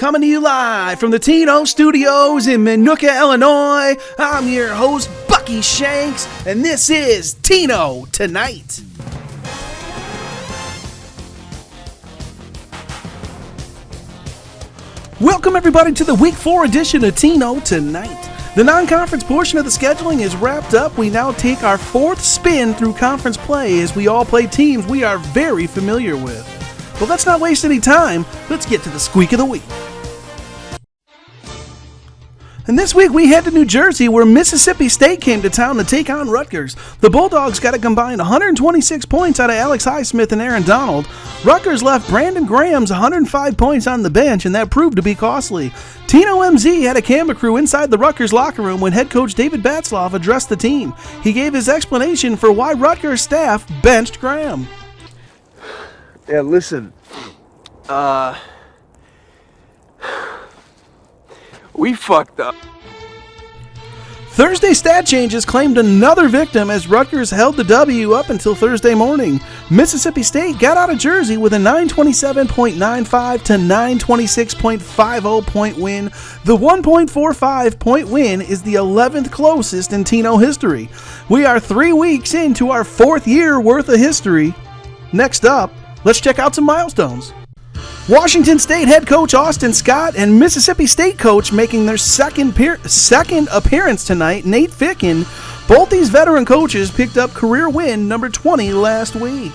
Coming to you live from the Tino Studios in Minooka, Illinois. I'm your host, Bucky Shanks, and this is Tino Tonight. Welcome everybody to the Week 4 edition of Tino Tonight. The non-conference portion of the scheduling is wrapped up. We now take our fourth spin through conference play as we all play teams we are very familiar with. But let's not waste any time. Let's get to the squeak of the week. And this week we head to New Jersey where Mississippi State came to town to take on Rutgers. The Bulldogs got a combined 126 points out of Alex Highsmith and Aaron Donald. Rutgers left Brandon Graham's 105 points on the bench, and that proved to be costly. Tino MZ had a camera crew inside the Rutgers locker room when head coach David Batzloff addressed the team. He gave his explanation for why Rutgers staff benched Graham. Yeah, listen, we fucked up. Thursday stat changes claimed another victim as Rutgers held the W up until Thursday morning. Mississippi State got out of Jersey with a 927.95 to 926.50 point win. The 1.45 point win is the 11th closest in Tino history. We are 3 weeks into our 4th year worth of history. Next up, let's check out some milestones. Washington State head coach Austin Scott and Mississippi State coach making their second appearance tonight, Nate Ficken. Both these veteran coaches picked up career win number 20 last week.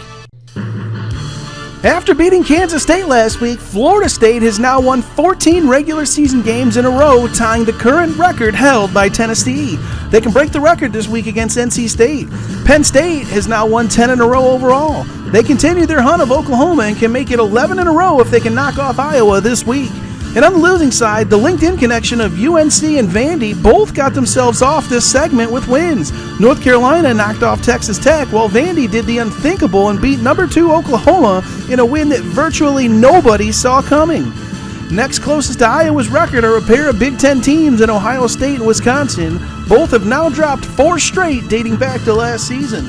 After beating Kansas State last week, Florida State has now won 14 regular season games in a row, tying the current record held by Tennessee. They can break the record this week against NC State. Penn State has now won 10 in a row overall. They continue their hunt of Oklahoma and can make it 11 in a row if they can knock off Iowa this week. And on the losing side, the LinkedIn connection of UNC and Vandy both got themselves off this segment with wins. North Carolina knocked off Texas Tech, while Vandy did the unthinkable and beat number 2 Oklahoma in a win that virtually nobody saw coming. Next closest to Iowa's record are a pair of Big Ten teams in Ohio State and Wisconsin. Both have now dropped 4 straight dating back to last season.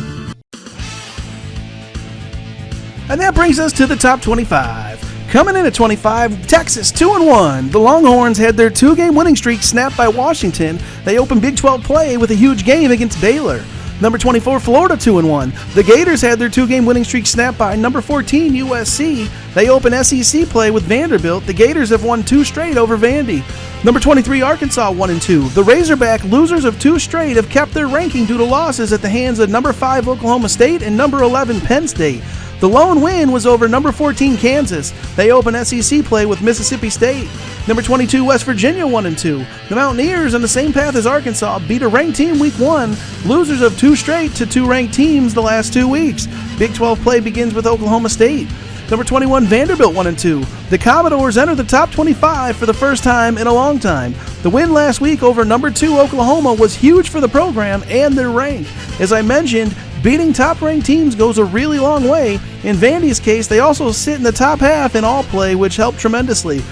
And that brings us to the top 25. Coming in at 25, Texas 2-1. The Longhorns had their 2-game winning streak snapped by Washington. They opened Big 12 play with a huge game against Baylor. Number 24, Florida 2-1. The Gators had their 2-game winning streak snapped by number 14, USC. They opened SEC play with Vanderbilt. The Gators have won 2 straight over Vandy. Number 23, Arkansas 1-2. The Razorback, losers of 2 straight, have kept their ranking due to losses at the hands of number 5 Oklahoma State and number 11 Penn State. The lone win was over number 14 Kansas. They open SEC play with Mississippi State. Number 22 West Virginia 1-2. The Mountaineers, on the same path as Arkansas, beat a ranked team week 1. Losers of 2 straight to 2 ranked teams the last 2 weeks. Big 12 play begins with Oklahoma State. Number 21 Vanderbilt 1-2. The Commodores enter the top 25 for the first time in a long time. The win last week over number 2 Oklahoma was huge for the program and their rank. As I mentioned, beating top-ranked teams goes a really long way. In Vandy's case, they also sit in the top half in all play, which helped tremendously.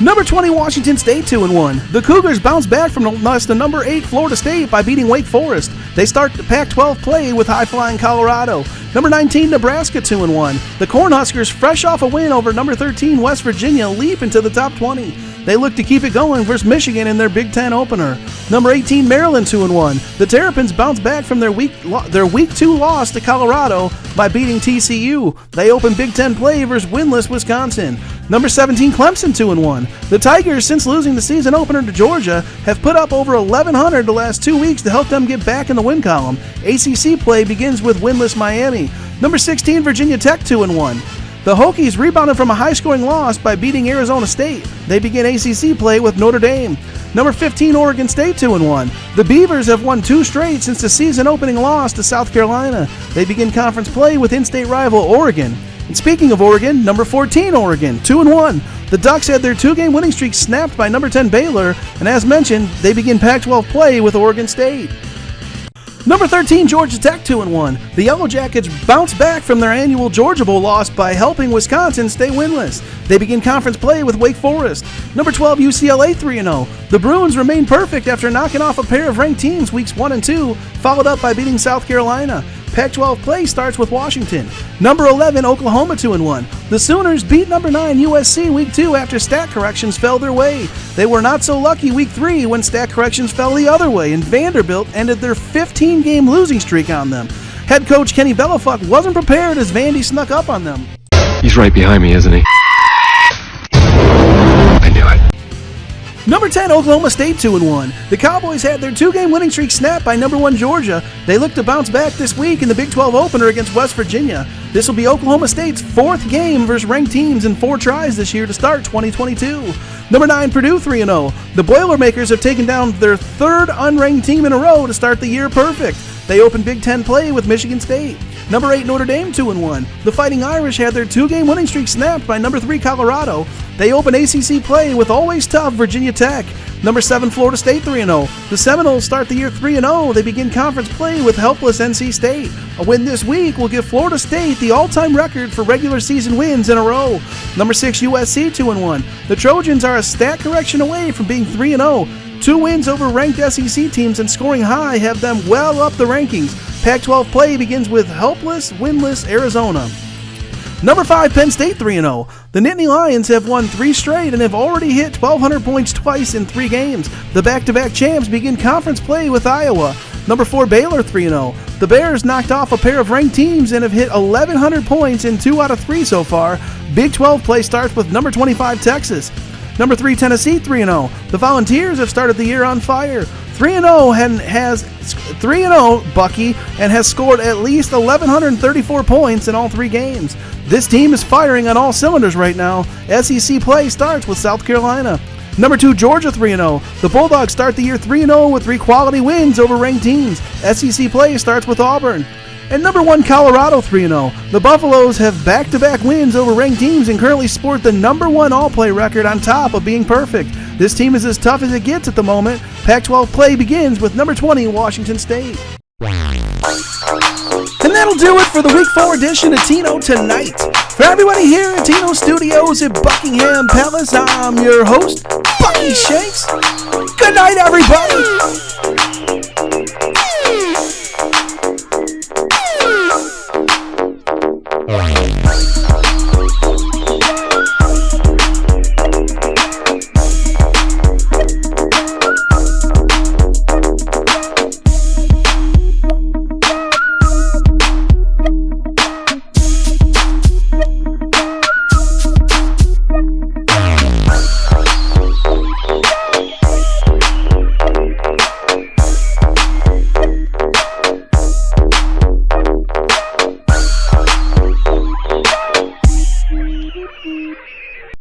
Number 20 Washington State 2-1. The Cougars bounce back from the number 8 Florida State by beating Wake Forest. They start the Pac-12 play with high-flying Colorado. Number 19 Nebraska 2-1. The Cornhuskers, fresh off a win over number 13 West Virginia, leap into the top 20. They look to keep it going versus Michigan in their Big Ten opener. Number 18 Maryland 2-1. The Terrapins bounce back from their week 2 loss to Colorado by beating TCU. They open Big Ten play versus winless Wisconsin. Number 17 Clemson 2-1. The Tigers, since losing the season opener to Georgia, have put up over 1,100 the last 2 weeks to help them get back in the win column. ACC play begins with winless Miami. Number 16 Virginia Tech 2-1. The Hokies rebounded from a high-scoring loss by beating Arizona State. They begin ACC play with Notre Dame. Number 15 Oregon State 2-1. The Beavers have won 2 straight since the season-opening loss to South Carolina. They begin conference play with in-state rival Oregon. And speaking of Oregon, number 14 Oregon 2-1. The Ducks had their 2-game winning streak snapped by number 10 Baylor, and as mentioned, they begin Pac-12 play with Oregon State. Number 13, Georgia Tech 2-1. The Yellow Jackets bounce back from their annual Georgia Bowl loss by helping Wisconsin stay winless. They begin conference play with Wake Forest. Number 12, UCLA 3-0. The Bruins remain perfect after knocking off a pair of ranked teams weeks 1 and 2, followed up by beating South Carolina. Pac-12 play starts with Washington. Number 11, Oklahoma 2-1. The Sooners beat number 9 USC Week 2 after stat corrections fell their way. They were not so lucky Week 3 when stat corrections fell the other way, and Vanderbilt ended their 15-game losing streak on them. Head coach Kenny Bellafuck wasn't prepared as Vandy snuck up on them. He's right behind me, isn't he? I knew it. Number 10, Oklahoma State 2-1. The Cowboys had their 2-game winning streak snapped by number 1 Georgia. They look to bounce back this week in the Big 12 opener against West Virginia. This will be Oklahoma State's 4th game versus ranked teams in 4 tries this year to start 2022. Number 9, Purdue 3-0. The Boilermakers have taken down their 3rd unranked team in a row to start the year perfect. They open Big 10 play with Michigan State. Number 8, Notre Dame 2-1. The Fighting Irish had their 2-game winning streak snapped by number 3, Colorado. They open ACC play with always tough Virginia Tech. Number 7, Florida State 3-0. The Seminoles start the year 3-0. They begin conference play with helpless NC State. A win this week will give Florida State the all-time record for regular season wins in a row. Number 6, USC 2-1. The Trojans are a stat correction away from being 3-0. 2 wins over ranked SEC teams and scoring high have them well up the rankings. Pac-12 play begins with helpless, winless Arizona. Number 5, Penn State 3-0. The Nittany Lions have won 3 straight and have already hit 1,200 points twice in 3 games. The back-to-back champs begin conference play with Iowa. Number 4, Baylor 3-0. The Bears knocked off a pair of ranked teams and have hit 1,100 points in 2 out of 3 so far. Big 12 play starts with number 25, Texas. Number 3, Tennessee 3-0. The Volunteers have started the year on fire. 3-0 and has 3-0 Bucky and has scored at least 1,134 points in all 3 games. This team is firing on all cylinders right now. SEC play starts with South Carolina. Number 2, Georgia 3-0. The Bulldogs start the year 3-0 with 3 quality wins over ranked teams. SEC play starts with Auburn. And number 1, Colorado 3-0. The Buffaloes have back-to-back wins over ranked teams and currently sport the number 1 all-play record on top of being perfect. This team is as tough as it gets at the moment. Pac-12 play begins with number 20, Washington State. And that'll do it for the Week 4 edition of Tino Tonight. For everybody here at Tino Studios at Buckingham Palace, I'm your host, Bucky Shanks. Good night, everybody.